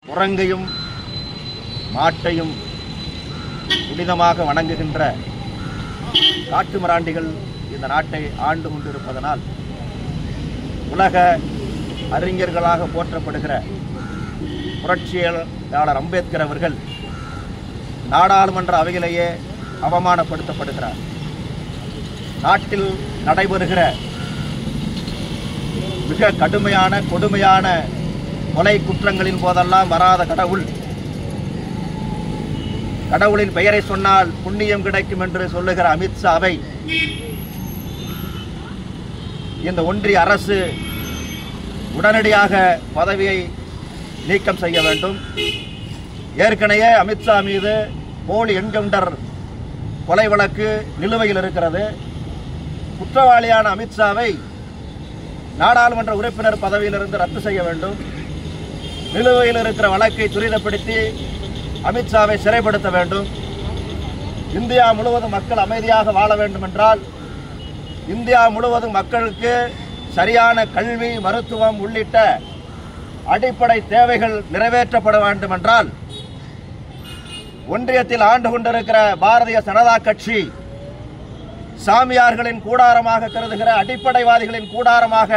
குரங்கையும் மாட்டையும் புனிதமாக வணங்குகின்ற காட்டுமிராண்டிகள் இந்த நாட்டை ஆண்டு கொண்டிருப்பதனால் உலக அறிஞர்களாக போற்றப்படுகிற புரட்சியாளர் அம்பேத்கர் அவர்கள் நாடாளுமன்ற அவையிலேயே அவமானப்படுத்தப்படுகிறார். நாட்டில் நடைபெறுகிற மிக கடுமையான கொடுமையான கொலை குற்றங்களின் போதெல்லாம் வராத கடவுளின் பெயரை சொன்னால் புண்ணியம் கிடைக்கும் என்று சொல்லுகிற அமித்ஷாவை இந்த ஒன்றிய அரசு உடனடியாக பதவியை நீக்கம் செய்ய வேண்டும். ஏற்கனவே அமித்ஷா மீது போலி என்கவுண்டர் கொலை வழக்கு நிலுவையில் இருக்கிறது. குற்றவாளியான அமித்ஷாவை நாடாளுமன்ற உறுப்பினர் பதவியிலிருந்து ரத்து செய்ய வேண்டும். நிலுவையில் இருக்கிற வழக்கை துரிதப்படுத்தி அமித்ஷாவை சிறைப்படுத்த வேண்டும். இந்தியா முழுவதும் மக்கள் அமைதியாக வாழ வேண்டும் என்றால், இந்தியா முழுவதும் மக்களுக்கு சரியான கல்வி, மருத்துவம் உள்ளிட்ட அடிப்படை தேவைகள் நிறைவேற்றப்பட வேண்டும் என்றால், ஒன்றியத்தில் ஆண்டு கொண்டிருக்கிற பாரதிய ஜனதா கட்சி சாமியார்களின் கூடாரமாக கருதுகிற அடிப்படைவாதிகளின் கூடாரமாக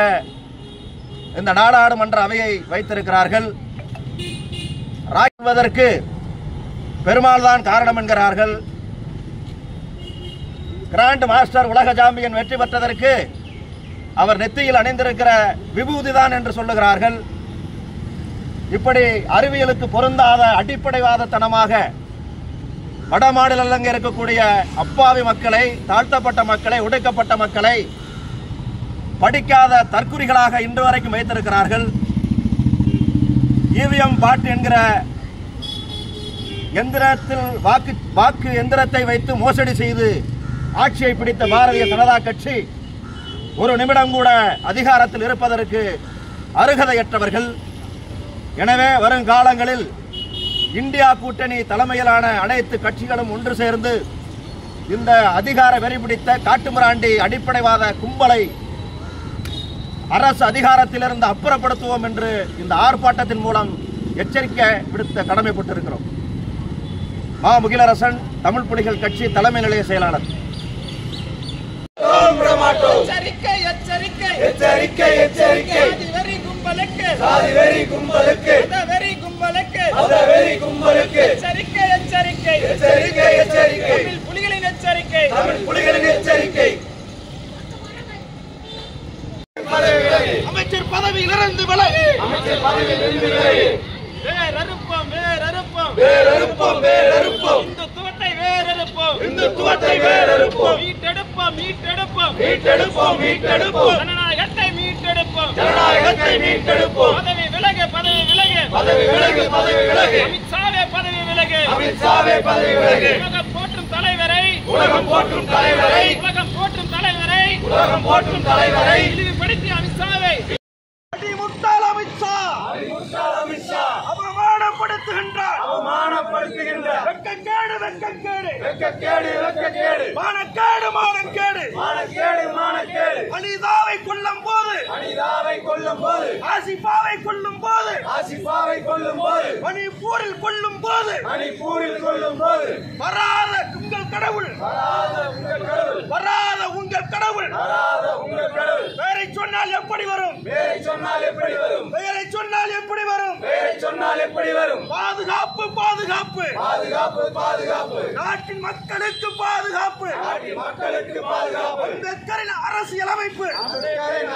இந்த நாடாளுமன்ற அவையை வைத்திருக்கிறார்கள். ராஜ்வதற்கு பெருமாள் தான் காரணம் என்கிறார்கள். கிராண்ட் மாஸ்டர் உலக சாம்பியன் வெற்றி பெற்றதற்கு அவர் நெத்தியில் அணிந்திருக்கிற விபூதி தான் என்று சொல்லுகிறார்கள். இப்படி அறிவியலுக்கு பொருந்தாத அடிப்படைவாதத்தனமாக வட மாநிலங்களில் இருக்கக்கூடிய அப்பாவி மக்களை, தாழ்த்தப்பட்ட மக்களை, ஒடுக்கப்பட்ட மக்களை படிக்காத தற்குறிகளாக இன்று வரைக்கும் வைத்திருக்கிறார்கள். இவிஎம் பாட் என்கிற எந்திரத்தில் வாக்கு எந்திரத்தை வைத்து மோசடி செய்து ஆட்சியை பிடித்த பாரதிய ஜனதா கட்சி ஒரு நிமிடம் கூட அதிகாரத்தில் இருப்பதற்கு அருகதையற்றவர்கள். எனவே வருங்காலங்களில் இந்தியா கூட்டணி தலைமையிலான அனைத்து கட்சிகளும் ஒன்று சேர்ந்து இந்த அதிகார வெறி பிடித்த காட்டுமிராண்டி அடிப்படைவாத கும்பலை அரசு அதிகாரத்திலிருந்து அப்புறப்படுத்துவோம் என்று இந்த ஆர்ப்பாட்டத்தின் மூலம் எச்சரிக்கை விடுத்த கடமைப்பட்டிருக்கிறோம். மா முகிலரசன், தமிழ் புலிகள் கட்சி தலைமை நிலைய செயலாளர். எச்சரிக்கை எச்சரிக்கை எச்சரிக்கை எச்சரிக்கை வெறி கும்பலுக்கு வெறி கும்பலுக்கு வெறி கும்பலுக்கு வெறி கும்பலுக்கு எச்சரிக்கை எச்சரிக்கை எச்சரிக்கை எச்சரிக்கை தமிழ் புலிகளின் எச்சரிக்கை தமிழ் புலிகளின் எச்சரிக்கை. அமைச்சர் பதவியிலிருந்து விலகு, அமைச்சர் பதவியிலிருந்து விலகு. வேறறுப்போம் வேறறுப்போம் வேறறுப்போம் வேறறுப்போம் இந்துத்துவத்தை வேறறுப்போம் இந்துத்துவத்தை வேறறுப்போம் மீட்டெடுப்போம் மீட்டெடுப்போம் மீட்டெடுப்போம் மீட்டெடுப்போம் ஜனநாயகத்தை மீட்டெடுப்போம் ஜனநாயகத்தை மீட்டெடுப்போம். பதவி விலகு பதவி விலகு பதவி விலகு பதவி விலகு அமித்ஷாவே பதவி விலகு அமித்ஷாவே பதவி விலகு. உலகம் போற்றும் தலைவரை உலகம் போற்றும் தலைவரை உலகம் போற்றும் தலைவரை உலகம் போற்றும் தலைவரை இழிவுபடுத்தி அமித்ஷாவை முட்டாள் அமித்ஷா அவமானப்படுத்துகின்றார் அவமானப்படுத்துகின்றார். வெட்கக்கேடு வெட்கக்கேடு வெட்கக்கேடு வெட்கக்கேடு மானக்கேடு மானக்கேடு மானக்கேடு மானக்கேடு. அனிதாவை கொல்லும் போது அனிதாவை கொல்லும் போது ஆசிஃபாவை கொல்லும் போது ஆசிஃபாவை கொல்லும் போது மணிப்பூரில் கொல்லும் போது மணிப்பூரில் கொல்லும் போது வராத உங்கள் கடவுள் வராத உங்கள் கடவுள் வராத உங்கள் கடவுள் வராத உங்கள் கடவுள். பெயரை சொன்னால் எப்படி வரும் பெயரை சொன்னால் எப்படி வரும் பெயரை சொன்னால் எப்படி வரும் பெயரை சொன்னால் எப்படி வரும். பாதுகாப்பு பாதுகாப்பு பாதுகாப்பு பாதுகாப்பு நாட்டின் மக்களுக்கு பாதுகாப்பு நாட்டின் மக்களுக்கு பாதுகாப்பு. அம்பேத்கரின் அரசியல் அமைப்பு அம்பேத்கரின்